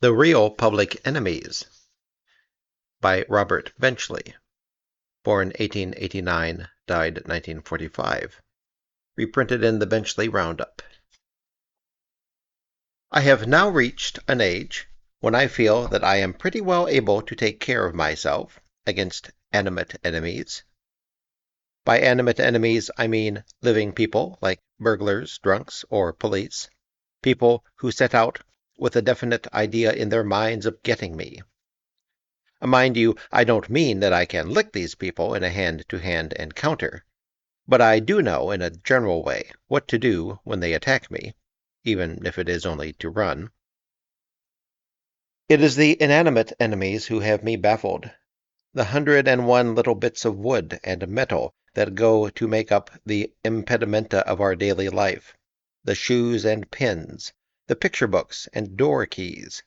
The Real Public Enemies by Robert Benchley, born 1889, died 1945. Reprinted in the Benchley Roundup. I have now reached an age when I feel that I am pretty well able to take care of myself against animate enemies. By animate enemies, I mean living people like burglars, drunks, or police. People who set out with a definite idea in their minds of getting me. Mind you, I don't mean that I can lick these people in a hand-to-hand encounter, but I do know in a general way what to do when they attack me, even if it is only to run. It is the inanimate enemies who have me baffled, the 101 little bits of wood and metal that go to make up the impedimenta of our daily life, the shoes and pins, the picture books and door keys,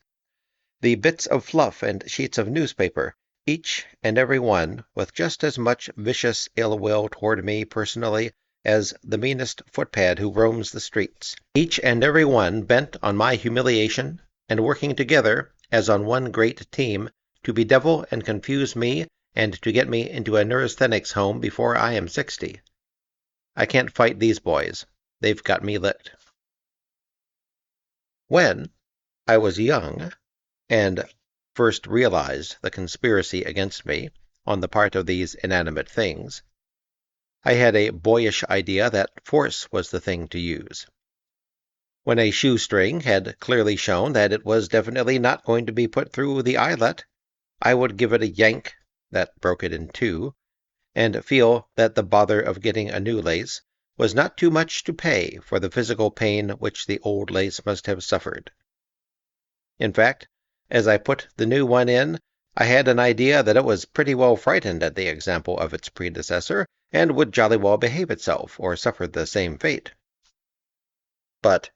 the bits of fluff and sheets of newspaper, each and every one with just as much vicious ill will toward me personally as the meanest footpad who roams the streets, each and every one bent on my humiliation and working together as on one great team to bedevil and confuse me and to get me into a neurasthenics home before I am 60. I can't fight these boys. They've got me licked. When I was young, and first realized the conspiracy against me on the part of these inanimate things, I had a boyish idea that force was the thing to use. When a shoestring had clearly shown that it was definitely not going to be put through the eyelet, I would give it a yank that broke it in two, and feel that the bother of getting a new lace was not too much to pay for the physical pain which the old lace must have suffered. In fact, as I put the new one in, I had an idea that it was pretty well frightened at the example of its predecessor, and would jolly well behave itself, or suffer the same fate. But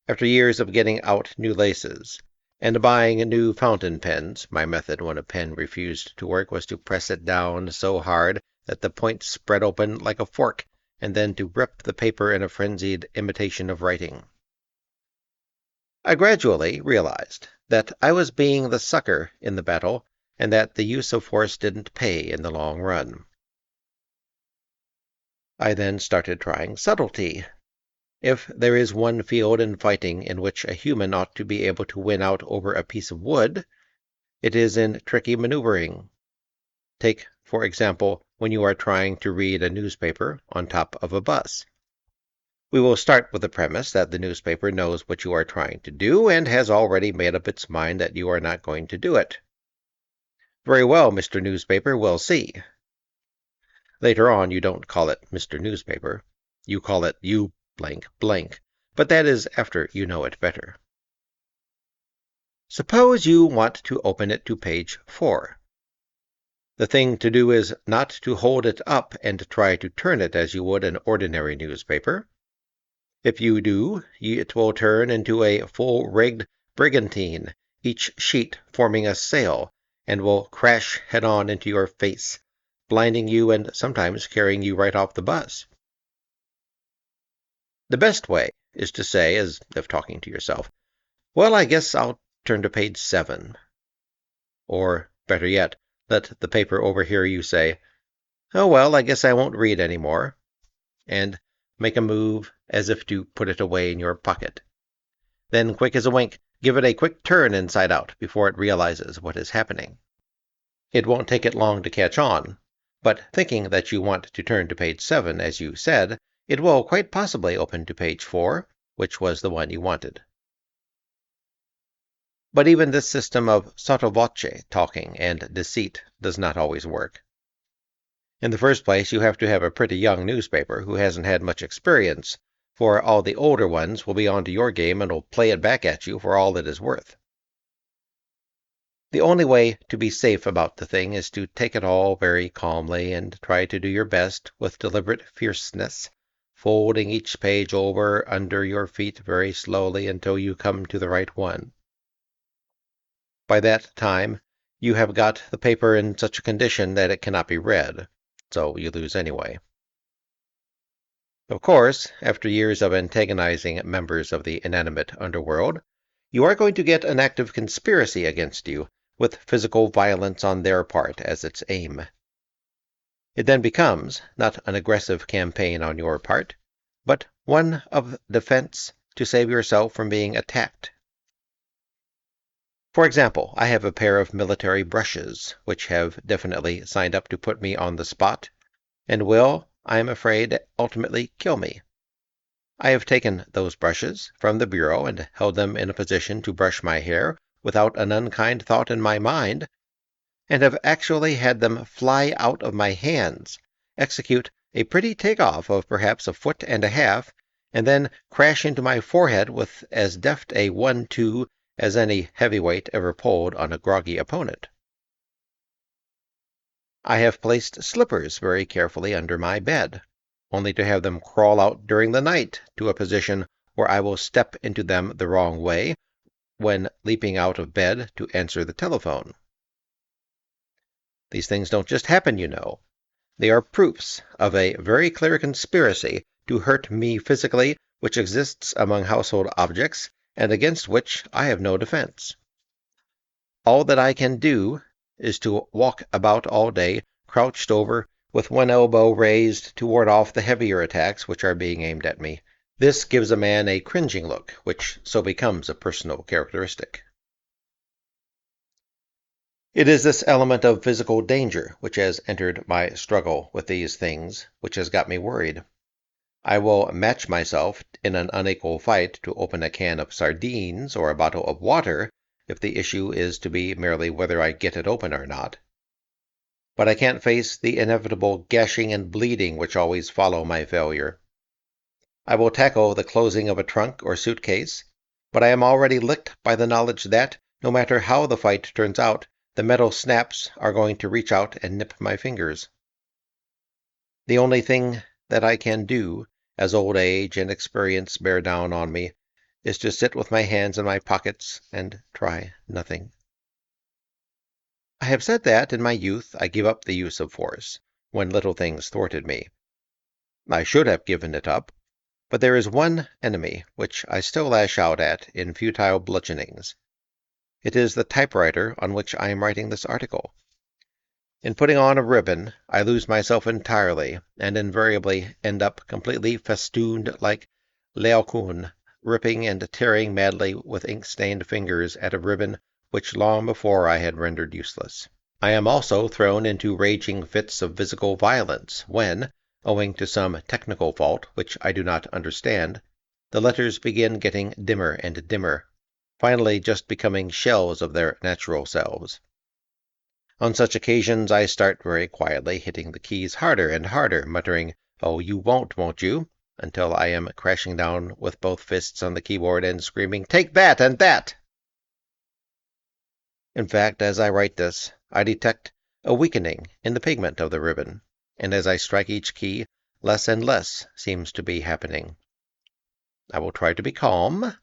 after years of getting out new laces, and buying new fountain pens, my method when a pen refused to work was to press it down so hard that the point spread open like a fork, and then to rip the paper in a frenzied imitation of writing. I gradually realized that I was being the sucker in the battle, and that the use of force didn't pay in the long run. I then started trying subtlety. If there is one field in fighting in which a human ought to be able to win out over a piece of wood, it is in tricky maneuvering. Take, for example, when you are trying to read a newspaper on top of a bus. We will start with the premise that the newspaper knows what you are trying to do and has already made up its mind that you are not going to do it. Very well, Mr. Newspaper, we'll see. Later on, you don't call it Mr. Newspaper. You call it you blank blank, but that is after you know it better. Suppose you want to open it to page 4. The thing to do is not to hold it up and try to turn it as you would an ordinary newspaper. If you do, it will turn into a full-rigged brigantine, each sheet forming a sail, and will crash head-on into your face, blinding you and sometimes carrying you right off the bus. The best way is to say, as if talking to yourself, well, I guess I'll turn to page 7. Or, better yet, let the paper overhear you say, oh, well, I guess I won't read any more, and make a move as if to put it away in your pocket. Then, quick as a wink, give it a quick turn inside out before it realizes what is happening. It won't take it long to catch on, but thinking that you want to turn to page 7, as you said, it will quite possibly open to page 4, which was the one you wanted. But even this system of sotto voce talking and deceit does not always work. In the first place, you have to have a pretty young newspaper who hasn't had much experience, for all the older ones will be onto your game and will play it back at you for all it is worth. The only way to be safe about the thing is to take it all very calmly and try to do your best with deliberate fierceness, folding each page over under your feet very slowly until you come to the right one. By that time, you have got the paper in such a condition that it cannot be read, so you lose anyway. Of course, after years of antagonizing members of the inanimate underworld, you are going to get an active conspiracy against you, with physical violence on their part as its aim. It then becomes not an aggressive campaign on your part, but one of defense to save yourself from being attacked. For example, I have a pair of military brushes, which have definitely signed up to put me on the spot, and will, I am afraid, ultimately kill me. I have taken those brushes from the bureau and held them in a position to brush my hair without an unkind thought in my mind, and have actually had them fly out of my hands, execute a pretty take-off of perhaps a foot and a half, and then crash into my forehead with as deft a 1-2 as any heavyweight ever pulled on a groggy opponent. I have placed slippers very carefully under my bed, only to have them crawl out during the night to a position where I will step into them the wrong way when leaping out of bed to answer the telephone. These things don't just happen, you know. They are proofs of a very clear conspiracy to hurt me physically, which exists among household objects, and against which I have no defense. All that I can do is to walk about all day, crouched over, with one elbow raised to ward off the heavier attacks which are being aimed at me. This gives a man a cringing look, which so becomes a personal characteristic. It is this element of physical danger which has entered my struggle with these things, which has got me worried. I will match myself in an unequal fight to open a can of sardines or a bottle of water if the issue is to be merely whether I get it open or not. But I can't face the inevitable gashing and bleeding which always follow my failure. I will tackle the closing of a trunk or suitcase, but I am already licked by the knowledge that, no matter how the fight turns out, the metal snaps are going to reach out and nip my fingers. The only thing that I can do, as old age and experience bear down on me, is to sit with my hands in my pockets and try nothing. I have said that, in my youth, I gave up the use of force, when little things thwarted me. I should have given it up, but there is one enemy which I still lash out at in futile bludgeonings. It is the typewriter on which I am writing this article. In putting on a ribbon, I lose myself entirely, and invariably end up completely festooned like Laocoon, ripping and tearing madly with ink-stained fingers at a ribbon which long before I had rendered useless. I am also thrown into raging fits of physical violence when, owing to some technical fault which I do not understand, the letters begin getting dimmer and dimmer, finally just becoming shells of their natural selves. On such occasions I start very quietly, hitting the keys harder and harder, muttering, "Oh, you won't you?" until I am crashing down with both fists on the keyboard and screaming, "Take that and that!" In fact, as I write this, I detect a weakening in the pigment of the ribbon, and as I strike each key, less and less seems to be happening. I will try to be calm.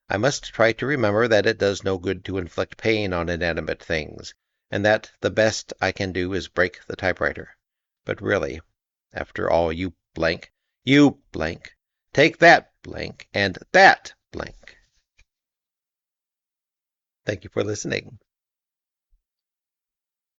I must try to remember that it does no good to inflict pain on inanimate things, and that the best I can do is break the typewriter. But really, after all, you blank, take that blank, and that blank. Thank you for listening.